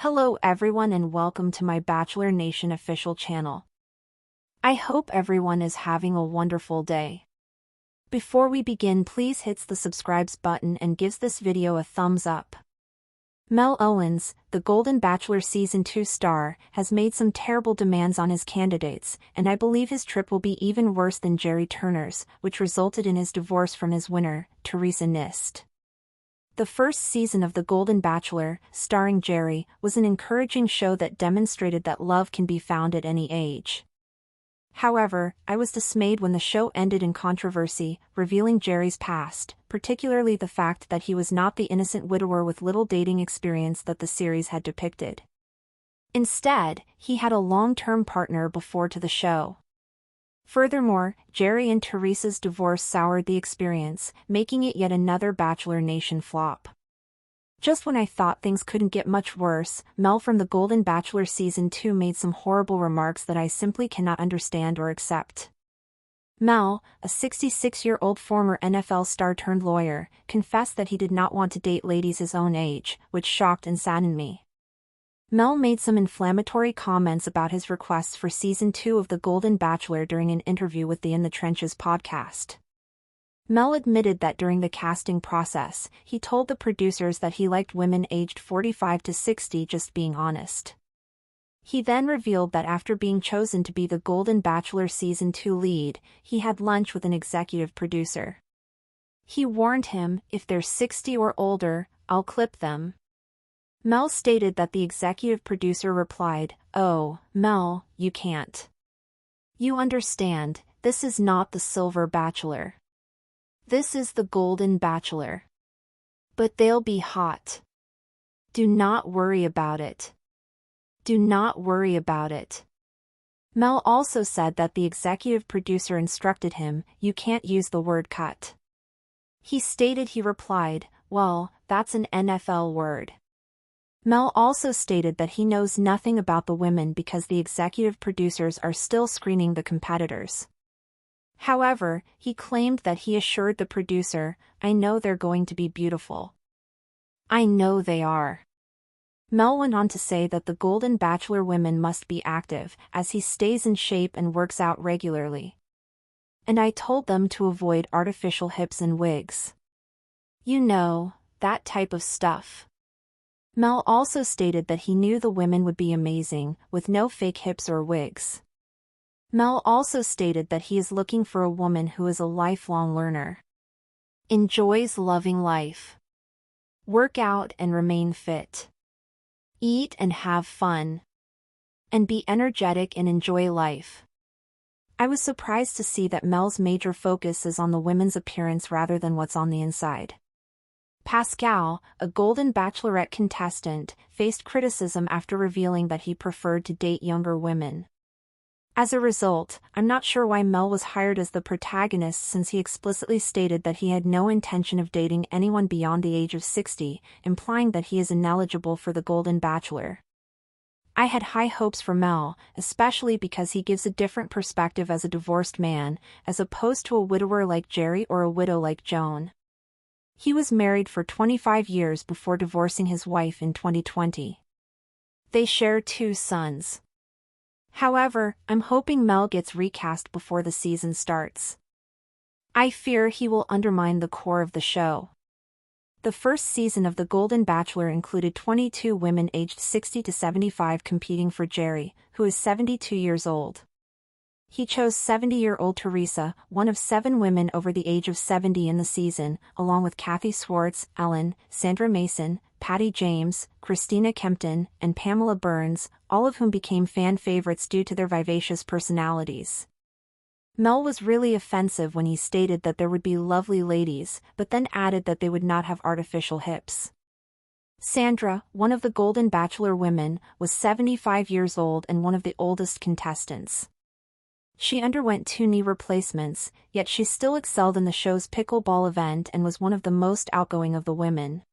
Hello everyone and welcome to my Bachelor Nation official channel. I hope everyone is having a wonderful day. Before we begin, please hit the subscribe button and gives this video a thumbs up. Mel Owens, the Golden Bachelor Season 2 star, has made some terrible demands on his candidates, and I believe his trip will be even worse than Jerry Turner's, which resulted in his divorce from his winner, Teresa Nist. The first season of The Golden Bachelor, starring Jerry, was an encouraging show that demonstrated that love can be found at any age. However, I was dismayed when the show ended in controversy, revealing Jerry's past, particularly the fact that he was not the innocent widower with little dating experience that the series had depicted. Instead, he had a long-term partner before to the show. Furthermore, Jerry and Teresa's divorce soured the experience, making it yet another Bachelor Nation flop. Just when I thought things couldn't get much worse, Mel from The Golden Bachelor Season 2 made some horrible remarks that I simply cannot understand or accept. Mel, a 66-year-old former NFL star turned lawyer, confessed that he did not want to date ladies his own age, which shocked and saddened me. Mel made some inflammatory comments about his requests for Season 2 of The Golden Bachelor during an interview with the In the Trenches podcast. Mel admitted that during the casting process, he told the producers that he liked women aged 45 to 60, just being honest. He then revealed that after being chosen to be the Golden Bachelor Season 2 lead, he had lunch with an executive producer. He warned him, "If they're 60 or older, I'll clip them." Mel stated that the executive producer replied, "Oh, Mel, you can't. You understand, this is not the Silver Bachelor. This is the Golden Bachelor. But they'll be hot. Do not worry about it. Do not worry about it." Mel also said that the executive producer instructed him, "You can't use the word cut." He stated he replied, "Well, that's an NFL word." Mel also stated that he knows nothing about the women because the executive producers are still screening the competitors. However, he claimed that he assured the producer, "I know they're going to be beautiful. I know they are." Mel went on to say that the Golden Bachelor women must be active, as he stays in shape and works out regularly. "And I told them to avoid artificial hips and wigs. You know, that type of stuff." Mel also stated that he knew the women would be amazing, with no fake hips or wigs. Mel also stated that he is looking for a woman who is a lifelong learner, enjoys loving life, work out and remain fit, eat and have fun, and be energetic and enjoy life. I was surprised to see that Mel's major focus is on the women's appearance rather than what's on the inside. Pascal, a Golden Bachelorette contestant, faced criticism after revealing that he preferred to date younger women. As a result, I'm not sure why Mel was hired as the protagonist, since he explicitly stated that he had no intention of dating anyone beyond the age of 60, implying that he is ineligible for the Golden Bachelor. I had high hopes for Mel, especially because he gives a different perspective as a divorced man, as opposed to a widower like Jerry or a widow like Joan. He was married for 25 years before divorcing his wife in 2020. They share 2 sons. However, I'm hoping Mel gets recast before the season starts. I fear he will undermine the core of the show. The first season of The Golden Bachelor included 22 women aged 60 to 75 competing for Jerry, who is 72 years old. He chose 70-year-old Teresa, one of 7 women over the age of 70 in the season, along with Kathy Swartz, Ellen, Sandra Mason, Patty James, Christina Kempton, and Pamela Burns, all of whom became fan favorites due to their vivacious personalities. Mel was really offensive when he stated that there would be lovely ladies, but then added that they would not have artificial hips. Sandra, one of the Golden Bachelor women, was 75 years old and one of the oldest contestants. She underwent 2 knee replacements, yet she still excelled in the show's pickleball event and was one of the most outgoing of the women.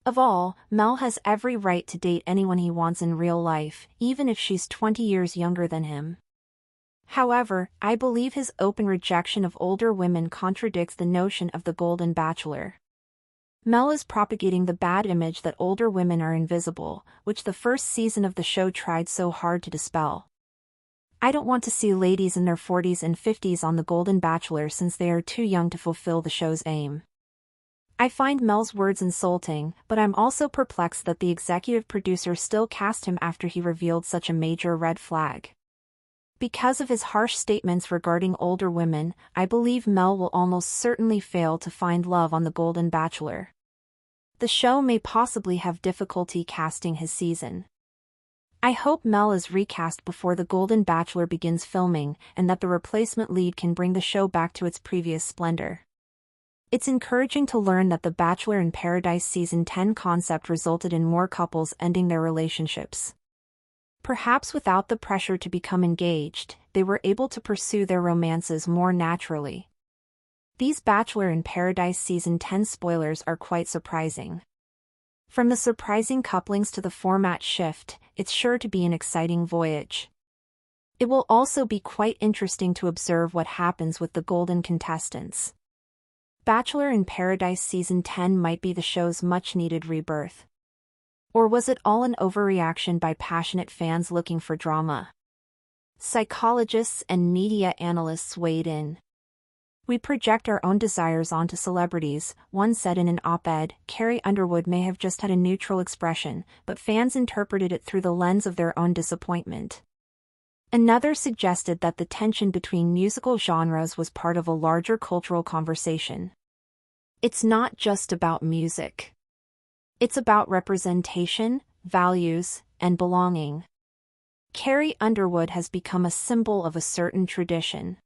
Of all, Mel has every right to date anyone he wants in real life, even if she's 20 years younger than him. However, I believe his open rejection of older women contradicts the notion of the Golden Bachelor. Mel is propagating the bad image that older women are invisible, which the first season of the show tried so hard to dispel. I don't want to see ladies in their 40s and 50s on The Golden Bachelor since they are too young to fulfill the show's aim. I find Mel's words insulting, but I'm also perplexed that the executive producer still cast him after he revealed such a major red flag. Because of his harsh statements regarding older women, I believe Mel will almost certainly fail to find love on The Golden Bachelor. The show may possibly have difficulty casting his season. I hope Mel is recast before The Golden Bachelor begins filming and that the replacement lead can bring the show back to its previous splendor. It's encouraging to learn that the Bachelor in Paradise Season 10 concept resulted in more couples ending their relationships. Perhaps without the pressure to become engaged, they were able to pursue their romances more naturally. These Bachelor in Paradise Season 10 spoilers are quite surprising. From the surprising couplings to the format shift, it's sure to be an exciting voyage. It will also be quite interesting to observe what happens with the golden contestants. Bachelor in Paradise Season 10 might be the show's much-needed rebirth. Or was it all an overreaction by passionate fans looking for drama? Psychologists and media analysts weighed in. We project our own desires onto celebrities, one said in an op-ed. Carrie Underwood may have just had a neutral expression, but fans interpreted it through the lens of their own disappointment. Another suggested that the tension between musical genres was part of a larger cultural conversation. It's not just about music. It's about representation, values, and belonging. Carrie Underwood has become a symbol of a certain tradition.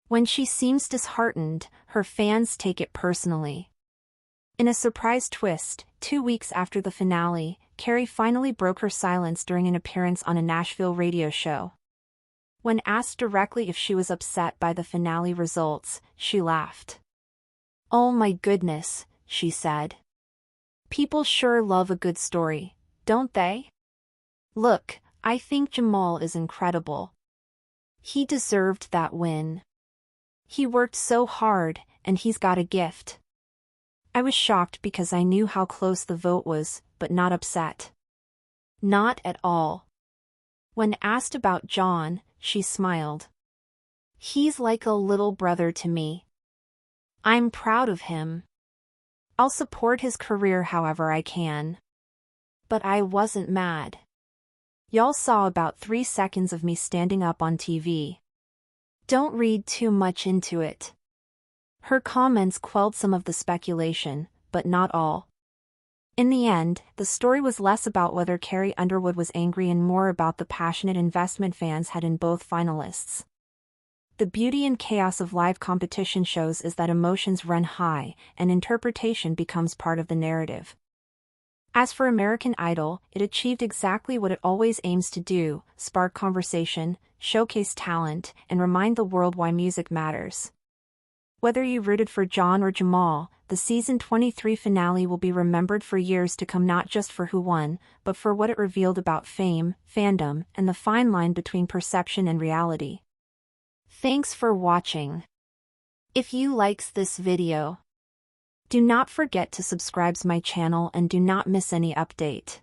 When she seems disheartened, her fans take it personally. In a surprise twist, 2 weeks after the finale, Carrie finally broke her silence during an appearance on a Nashville radio show. When asked directly if she was upset by the finale results, she laughed. "Oh my goodness," she said. "People sure love a good story, don't they? Look, I think Jamal is incredible. He deserved that win. He worked so hard, and he's got a gift." I was shocked because I knew how close the vote was, but not upset. Not at all. When asked about John, she smiled. "He's like a little brother to me. I'm proud of him. I'll support his career however I can." But I wasn't mad. Y'all saw about 3 seconds of me standing up on TV. Don't read too much into it. Her comments quelled some of the speculation, but not all. In the end, the story was less about whether Carrie Underwood was angry and more about the passionate investment fans had in both finalists. The beauty and chaos of live competition shows is that emotions run high, and interpretation becomes part of the narrative. As for American Idol, it achieved exactly what it always aims to do: spark conversation, showcase talent, and remind the world why music matters. Whether you rooted for John or Jamal, the season 23 finale will be remembered for years to come, not just for who won, but for what it revealed about fame, fandom, and the fine line between perception and reality. Thanks for watching. If you likes this video, do not forget to subscribe to my channel and do not miss any update.